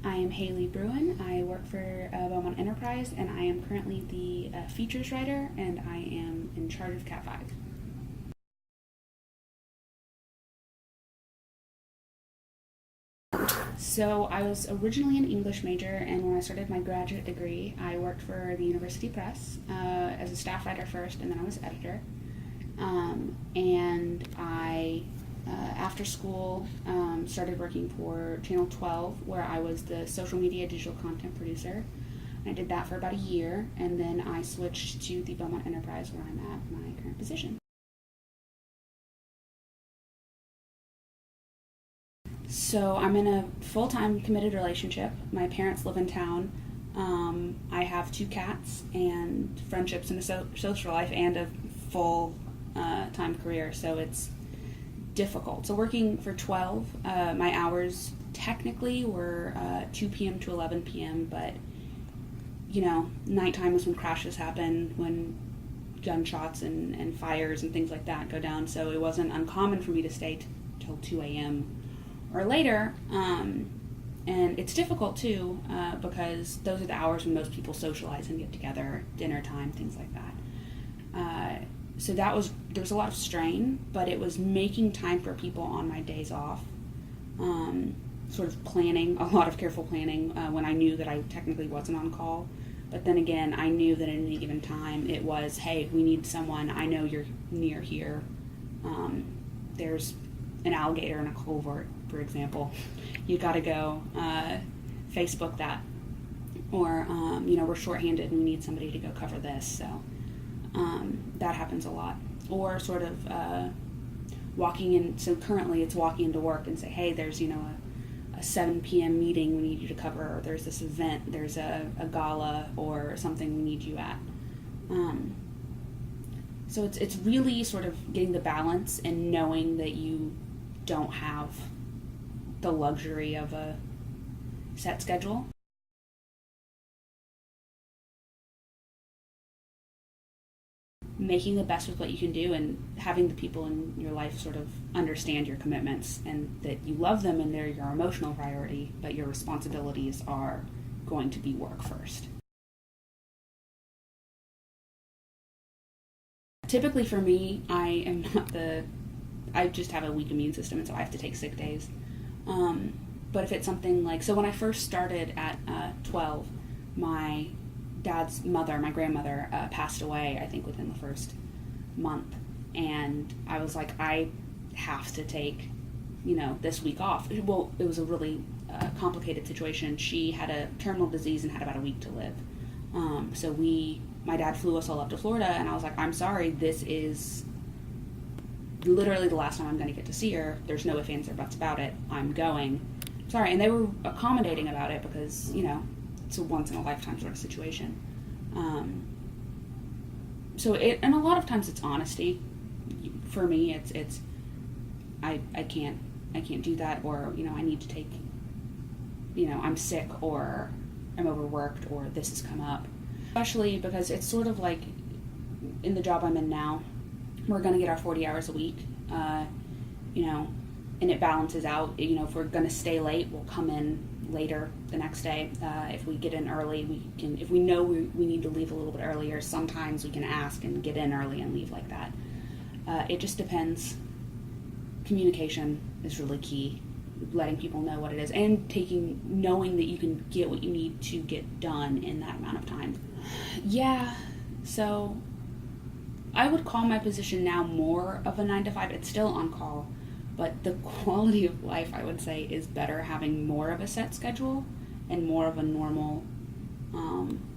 I am Haley Bruin. I work for Beaumont Enterprise, and I am currently the features writer, and I am in charge of Cat 5. So I was originally an English major, and when I started my graduate degree, I worked for the University Press as a staff writer first, and then I was editor. And I, after school, started working for Channel 12, where I was the social media digital content producer. I did that for about a year, and then I switched to the Beaumont Enterprise, where I'm at my current position. So I'm in a full-time committed relationship. My parents live in town. I have 2 cats and friendships and a social life and a full-time career, so it's difficult. So working for 12, my hours technically were 2 p.m. to 11 p.m., but nighttime is when crashes happen, when gunshots and fires and things like that go down, so it wasn't uncommon for me to stay till 2 a.m. or later, and it's difficult too, because those are the hours when most people socialize and get together, dinner time, things like that. So there was a lot of strain, but it was making time for people on my days off, sort of planning, a lot of careful planning, when I knew that I technically wasn't on call. But then again, I knew that at any given time it was, hey, we need someone, I know you're near here, there's an alligator in a culvert, for example, you got to go Facebook that, or we're shorthanded and we need somebody to go cover this, so that happens a lot. Or sort of walking in, so currently it's walking into work and say, hey, there's a 7 p.m. meeting we need you to cover, or there's this event, there's a gala or something we need you at. So it's really sort of getting the balance and knowing that you don't have the luxury of a set schedule. Making the best with what you can do and having the people in your life sort of understand your commitments and that you love them and they're your emotional priority, but your responsibilities are going to be work first. Typically for me, I just have a weak immune system, and so I have to take sick days. But if it's something like, so when I first started at 12, my dad's mother, my grandmother, passed away, I think, within the first month. And I was like, I have to take, this week off. Well, it was a really complicated situation. She had a terminal disease and had about a week to live. So my dad flew us all up to Florida, and I was like, I'm sorry, this is literally the last time I'm going to get to see her. There's no ifs, ands, or buts about it. I'm going. Sorry. And they were accommodating about it because, it's a once-in-a-lifetime sort of situation. And a lot of times it's honesty. For me, it's I can't do that, or, I need to take, I'm sick, or I'm overworked, or this has come up. Especially because it's sort of like in the job I'm in now, we're going to get our 40 hours a week, and it balances out. If we're going to stay late, we'll come in later the next day. If we get in early, we can. If we know we need to leave a little bit earlier, sometimes we can ask and get in early and leave like that. It just depends. Communication is really key. Letting people know what it is, and knowing that you can get what you need to get done in that amount of time. Yeah, so I would call my position now more of a 9 to 5. It's still on call, but the quality of life, I would say, is better having more of a set schedule and more of a normal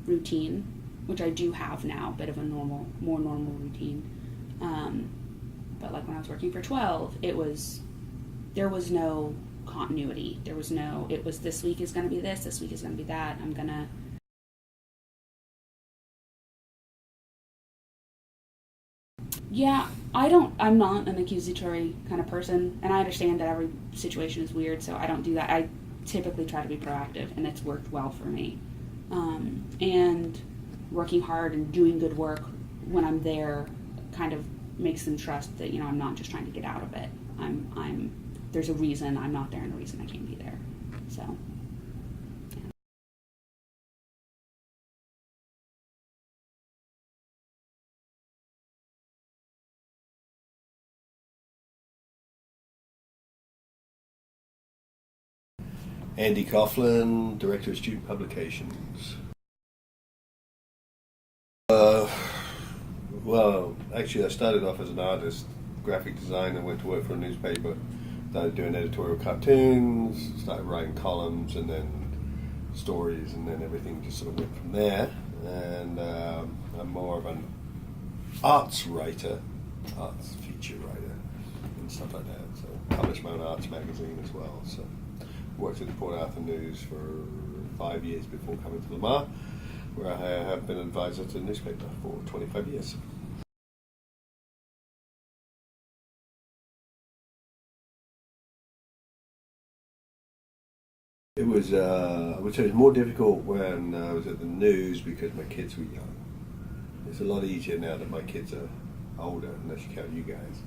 routine, which I do have now, a bit of a more normal routine. But like when I was working for 12, there was no continuity. It was this week is going to be this week is going to be that. Yeah, I'm not an accusatory kind of person, and I understand that every situation is weird, so I don't do that. I typically try to be proactive, and it's worked well for me. And working hard and doing good work when I'm there kind of makes them trust that, I'm not just trying to get out of it. There's a reason I'm not there and a reason I can't be there. So Andy Coughlin, Director of Student Publications. Well, actually I started off as an artist, graphic designer, went to work for a newspaper, started doing editorial cartoons, started writing columns and then stories, and then everything just sort of went from there. And I'm more of an arts writer, arts feature writer and stuff like that. So published my own arts magazine as well. So worked at the Port Arthur News for 5 years before coming to Lamar, where I have been an advisor to the newspaper for 25 years. It was, I would say it was more difficult when I was at the news because my kids were young. It's a lot easier now that my kids are older, unless you count you guys.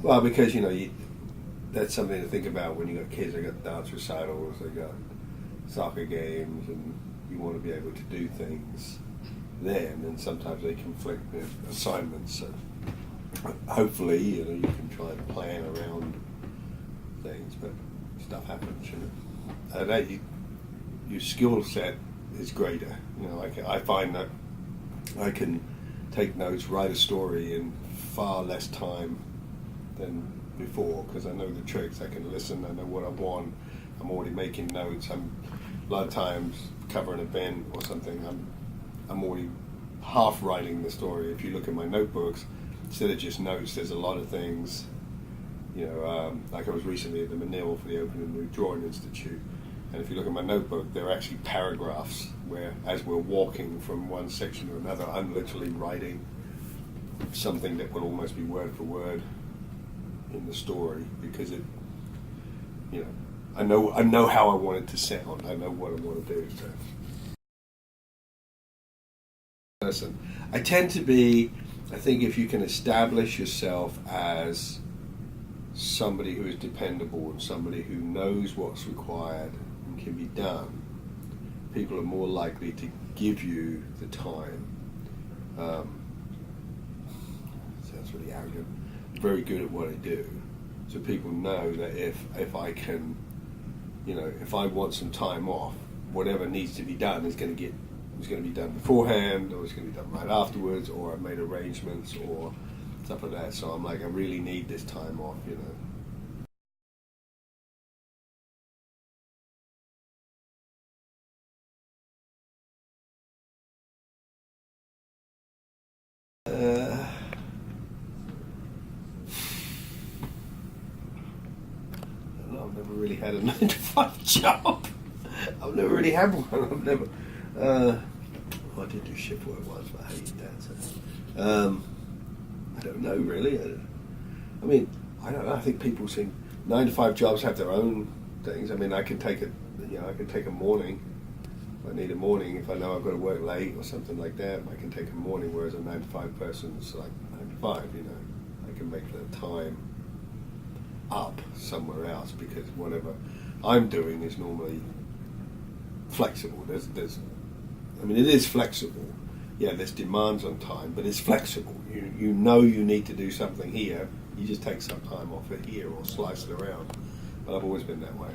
Well, because that's something to think about when you got kids. They got dance recitals, they got soccer games, and you want to be able to do things then. And sometimes they conflict with assignments. So hopefully, you can try and plan around things, but stuff happens. That your skill set is greater. I find that I can take notes, write a story in far less time than before because I know the tricks. I can listen. I know what I want. I'm already making notes. A lot of times cover an event or something. I'm already half writing the story. If you look at my notebooks, instead of just notes, there's a lot of things. Like I was recently at the Manil for the Open and New Drawing Institute, and if you look at my notebook, there are actually paragraphs where, as we're walking from one section to another, I'm literally writing something that will almost be word for word in the story because I know how I want it to sound. I know what I want to do. So. Listen, I tend to be. I think if you can establish yourself as somebody who is dependable and somebody who knows what's required and can be done, people are more likely to give you the time. Sounds really arrogant. I'm very good at what I do, so people know that if I can, if I want some time off, whatever needs to be done is going to be done beforehand, or it's going to be done right afterwards, or I've made arrangements or stuff like that. So I'm like, I really need this time off, I've never really had a 9-to-5 job. I've never really had one. I've never. I did do shift work once, but I hated that. So. I don't know really. I don't know. I think people think 9-to-5 jobs have their own things. I can take a morning. If I need a morning, if I know I've got to work late or something like that, I can take a morning. Whereas a 9-to-5 person's like 9-to-5. I can make the time up somewhere else because whatever I'm doing is normally flexible. It is flexible. Yeah, there's demands on time, but it's flexible. You need to do something here. You just take some time off it here or slice it around. But I've always been that way.